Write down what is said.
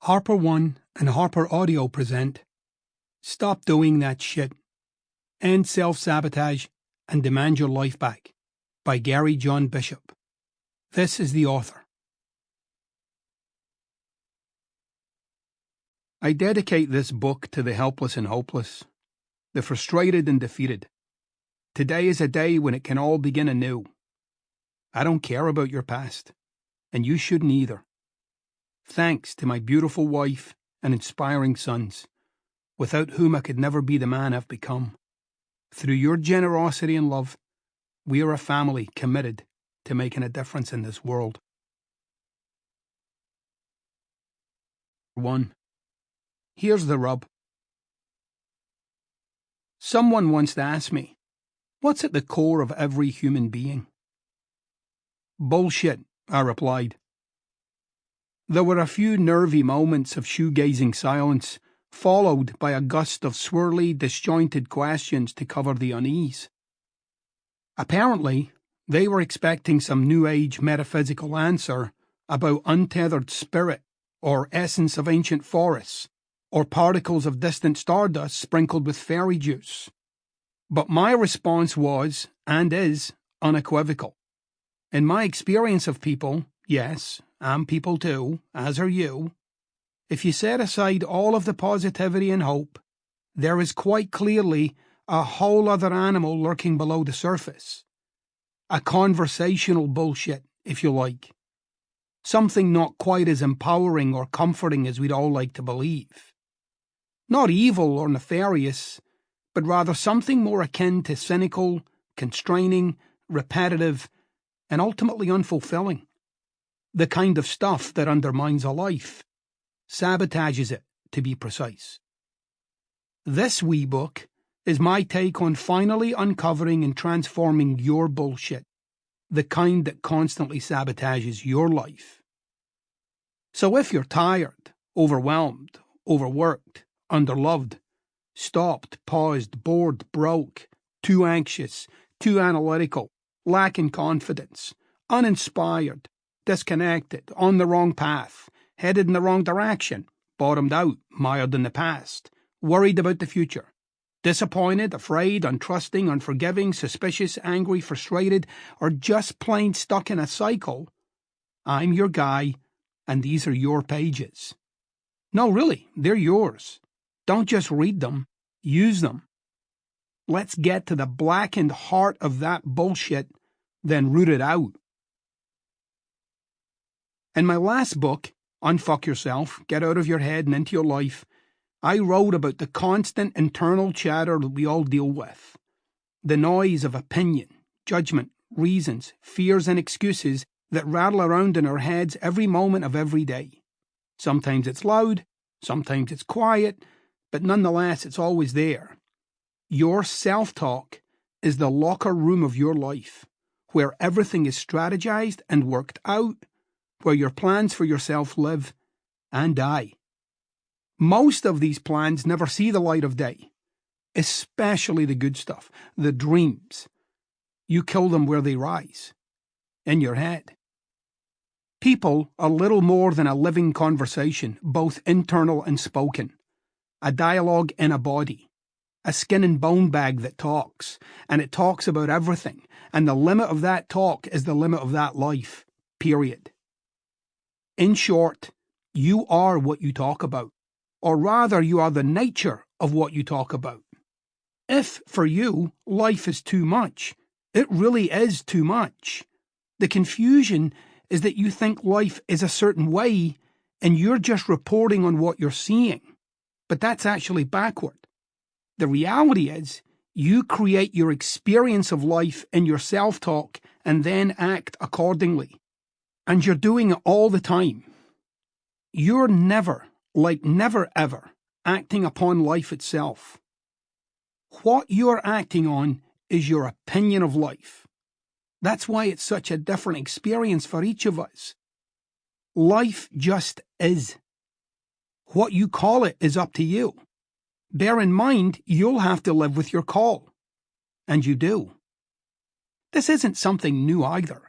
Harper One and Harper Audio present Stop Doing That Shit, End Self-Sabotage and Demand Your Life Back by Gary John Bishop. This is the author. I dedicate this book to the helpless and hopeless, the frustrated and defeated. Today is a day when it can all begin anew. I don't care about your past, and you shouldn't either. Thanks to my beautiful wife and inspiring sons, without whom I could never be the man I've become. Through your generosity and love, we are a family committed to making a difference in this world. 1. Here's the rub. Someone once asked me, what's at the core of every human being? Bullshit, I replied. There were a few nervy moments of shoegazing silence, followed by a gust of swirly, disjointed questions to cover the unease. Apparently, they were expecting some New Age metaphysical answer about untethered spirit, or essence of ancient forests, or particles of distant stardust sprinkled with fairy juice. But my response was, and is, unequivocal. In my experience of people, yes, I'm people too, as are you. If you set aside all of the positivity and hope, there is quite clearly a whole other animal lurking below the surface. A conversational bullshit, if you like. Something not quite as empowering or comforting as we'd all like to believe. Not evil or nefarious, but rather something more akin to cynical, constraining, repetitive, and ultimately unfulfilling. The kind of stuff that undermines a life, sabotages it, to be precise. This wee book is my take on finally uncovering and transforming your bullshit, the kind that constantly sabotages your life. So if you're tired, overwhelmed, overworked, underloved, stopped, paused, bored, broke, too anxious, too analytical, lacking confidence, uninspired, disconnected, on the wrong path, headed in the wrong direction, bottomed out, mired in the past, worried about the future, disappointed, afraid, untrusting, unforgiving, suspicious, angry, frustrated, or just plain stuck in a cycle, I'm your guy, and these are your pages. No, really, they're yours. Don't just read them, use them. Let's get to the blackened heart of that bullshit, then root it out. In my last book, Unfuck Yourself, Get Out of Your Head and Into Your Life, I wrote about the constant internal chatter that we all deal with. The noise of opinion, judgment, reasons, fears and excuses that rattle around in our heads every moment of every day. Sometimes it's loud, sometimes it's quiet, but nonetheless it's always there. Your self-talk is the locker room of your life, where everything is strategized and worked out, where your plans for yourself live and die. Most of these plans never see the light of day, especially the good stuff, the dreams. You kill them where they rise, in your head. People are little more than a living conversation, both internal and spoken, a dialogue in a body, a skin and bone bag that talks, and it talks about everything, and the limit of that talk is the limit of that life, period. In short, you are what you talk about, or rather you are the nature of what you talk about. If, for you, life is too much, it really is too much. The confusion is that you think life is a certain way and you're just reporting on what you're seeing, but that's actually backward. The reality is, you create your experience of life in your self-talk and then act accordingly. And you're doing it all the time. You're never, like never ever, acting upon life itself. What you're acting on is your opinion of life. That's why it's such a different experience for each of us. Life just is. What you call it is up to you. Bear in mind, you'll have to live with your call. And you do. This isn't something new either.